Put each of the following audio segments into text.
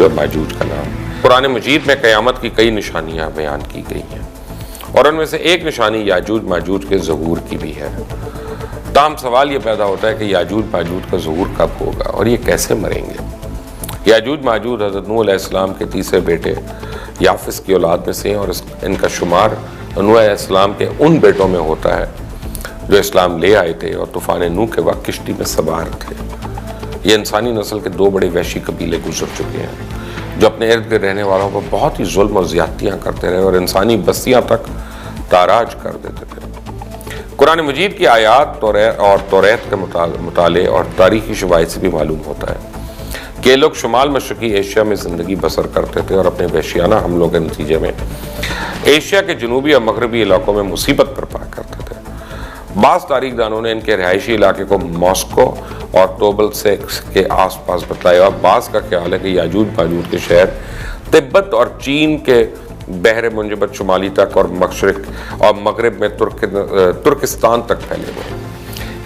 याजूज और माजूज का नाम। कुरान मजीद में क़यामत की कई निशानियाँ बयान की गई हैं और उनमें से एक निशानी याजूज माजूज के ज़हूर की भी है। ताहम सवाल ये पैदा होता है कि याजूज माजूज का ज़हूर कब होगा और ये कैसे मरेंगे। याजूज माजूज हज़रत नूह अलैहिस्सलाम के तीसरे बेटे याफिस की औलाद में से हैं और इनका शुमार नूह अलैहिस्सलाम के उन बेटों में होता है जो इस्लाम ले आए थे और तूफ़ान नूह के वक्त किश्ती में सवार थे। ये इंसानी नस्ल के दो बड़े वहशी कबीले गुजर चुके हैं जो अपने इर्द गिर्द रहने वालों पर बहुत ही जुल्म और ज़्यादतियाँ करते रहे और इंसानी बस्तियाँ तक ताराज कर देते थे। कुरान मजीद की आयात और तौरात के मुताले और तारीख़ी शवाहिद से भी मालूम होता है कि ये लोग शुमाल मशरक़ी एशिया में ज़िंदगी बसर करते थे और अपने वहशियाना हमलों के नतीजे में एशिया के जनूबी और मगरबी इलाकों में मुसीबत बर्पा करते थे। बाज़ तारीखदानों ने इनके रिहायशी इलाके को मॉस्को और टोबलसेक के आस पास बताया और बाज़ का ख्याल है कि याजूज माजूज के शहर तिब्बत और चीन के बहरे मुंजबत शुमाली तक और मशरिक और मगरब में तुर्किस्तान तक फैले हुए हैं।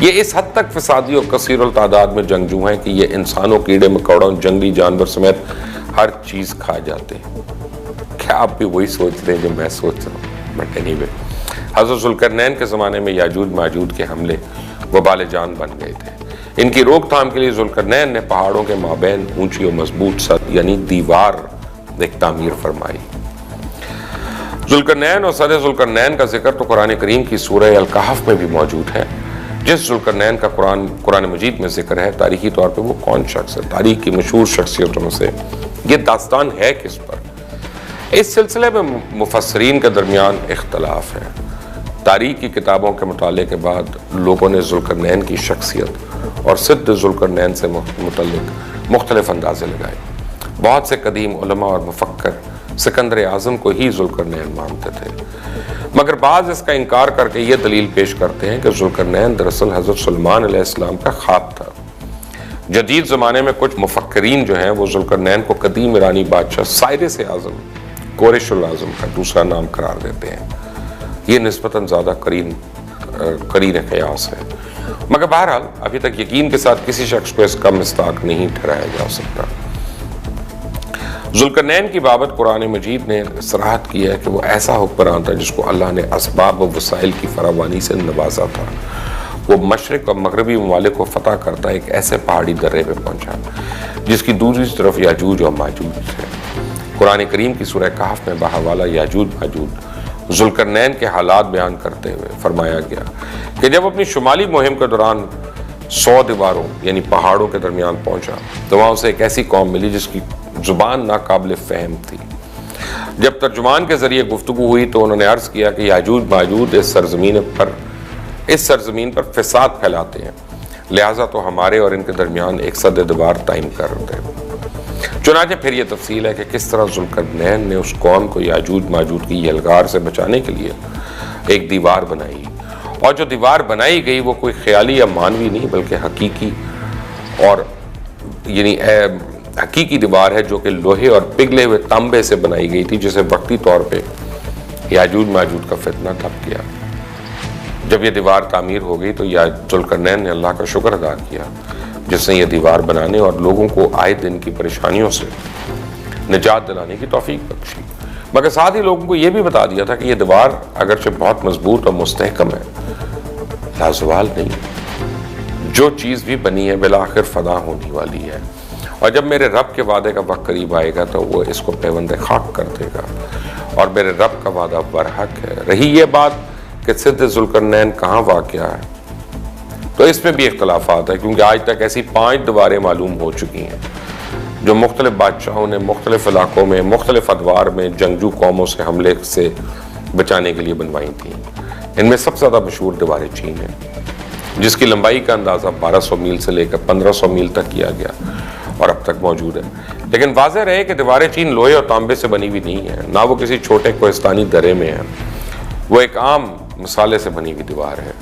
ये इस हद तक फसादी और कसीरुल तादाद में जंगजू हैं कि ये इंसानों, कीड़े मकोड़ों, जंगली जानवर समेत हर चीज़ खा जाते हैं। क्या आप भी वही सोच रहे हैं जो मैं सोच रहा हूँ? बट एनीवे, हज़रत ज़ुल्करनैन के ज़माने में याजूज माजूज के हमले वबाल जान बन गए थे। इनकी रोकथाम के लिए ज़ुल्करनैन ने पहाड़ों के माबैन ऊंची और मजबूत सद यानी दीवार एक तामीर फरमाई। ज़ुल्करनैन और सद ज़ुल्करनैन का जिक्र तो कुरान करीम की सूरह अल कहफ में भी मौजूद है। जिस ज़ुल्करनैन का कुरान मजीद में जिक्र है, तारीखी तौर पर वो कौन शख्स है? तारीख की मशहूर शख्सियतों में से ये दास्तान है किस पर? इस सिलसिले में मुफस्सरीन के दरमियान इख्तलाफ है। तारीख की किताबों के मुताले के बाद लोगों ने ज़ुल्करनैन की शख्सियत और सिद्ध ज़ुल्करनैन से मुतल्लिक़ मुख्तलिफ अंदाज़े लगाए। बहुत से कदीम उलमा और मुफक्कर सिकंदर आज़म को ही ज़ुल्करनैन मानते थे, मगर बाज़ इसका इनकार करके ये दलील पेश करते हैं कि ज़ुल्करनैन दरअसल हज़रत सुलेमान अलैहिस्सलाम का ख्वाब था। जदीद ज़माने में कुछ मुफक्करीन जो हैं वो ज़ुल्करनैन को कदीम ईरानी बादशाह साइरस आज़म कोरेशुल आज़म का दूसरा नाम करार देते हैं। ये निस्बतन ज़्यादा करीन क़यास है, मगर बहरहाल अभी तक यकीन के साथ किसी शख्स को इसका मिस्ताक नहीं ठहराया जा सकता। ज़ुल्करनैन की बाबत कुरान मजीद ने सराहत की है कि वो ऐसा हुक्मरान था जिसको अल्लाह ने असबाब व वसाइल की फरावानी से नवाजा था। वो मशरिक और मगरबी ममालिक को फतह करता एक ऐसे पहाड़ी दर्रे में पहुंचा जिसकी दूसरी तरफ याजूज और माजूज है। कुरान करीम की सूरह कहफ में बहवाला याजूज माजूज ज़ुल्करनैन के हालात बयान करते हुए फरमाया गया कि जब अपनी शुमाली मुहिम के दौरान 100 दीवारों यानी पहाड़ों के दरमियान पहुंचा तो वहाँ उसे एक ऐसी कौम मिली जिसकी ज़ुबान नाकाबिल फ़हम थी। जब तर्जुमान के ज़रिए गुफ्तगू हुई तो उन्होंने अर्ज़ किया कि याजूज माजूज इस सरज़मीन पर फ़साद फैलाते हैं, लिहाजा तो हमारे और इनके दरमियान एक सद दीवार तायम कर दें। चुनांचे फिर यह तफसील है कि किस तरह ज़ुल्करनैन ने उस कौम को याजूज माजूज की यलगार से बचाने के लिए एक दीवार बनाई, और जो दीवार बनाई गई वो कोई ख्याली या मानवी नहीं बल्कि हकीकी और यानी हकीकी दीवार है जो कि लोहे और पिघले हुए तांबे से बनाई गई थी, जिसे वक्ती तौर पे याजूज माजूज का फितना ठप किया। जब यह दीवार तामीर हो गई तो ज़ुल्करनैन ने अल्लाह का शुक्र अदा किया जिसने यह दीवार बनाने और लोगों को आए दिन की परेशानियों से निजात दिलाने की तौफीक बख्शी, मगर साथ ही लोगों को यह भी बता दिया था कि यह दीवार अगरचे बहुत मजबूत और मुस्तहकम है, लाजवाल नहीं। जो चीज़ भी बनी है बिला आखिर फना होने वाली है, और जब मेरे रब के वादे का वक्त करीब आएगा तो वो इसको पैबंद खाक कर देगा, और मेरे रब का वादा बरहक है। रही ये बात कि सिद्ध ज़ुल्करनैन कहाँ वाक़या है, तो इसमें भी इख्तलाफात है, क्योंकि आज तक ऐसी 5 दीवारें मालूम हो चुकी हैं जो मुख्तलिफ बादशाहों ने मुख्तलिफ इलाकों में मुख्तलिफ अदवार में जंगजू कौमों से हमले से बचाने के लिए बनवाई थी। इनमें सबसे ज़्यादा मशहूर दीवारें चीन है, जिसकी लंबाई का अंदाज़ा 1200 मील से लेकर 1500 मील तक किया गया और अब तक मौजूद है। लेकिन वाज़ेह रहे कि दीवारें चीन लोहे और तांबे से बनी हुई नहीं है, ना वो किसी छोटे कोहिस्तानी दर्रे में है, वो एक आम मसाले से बनी हुई दीवार है।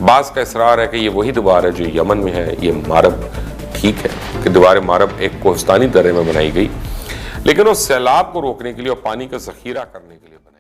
बाज़ का इसरार है कि ये वही दीवार है जो यमन में है। ये मारब ठीक है कि दीवार मारब एक कोहिस्तानी दर्रे में बनाई गई, लेकिन उस सैलाब को रोकने के लिए और पानी का ज़ख़ीरा करने के लिए बनाई।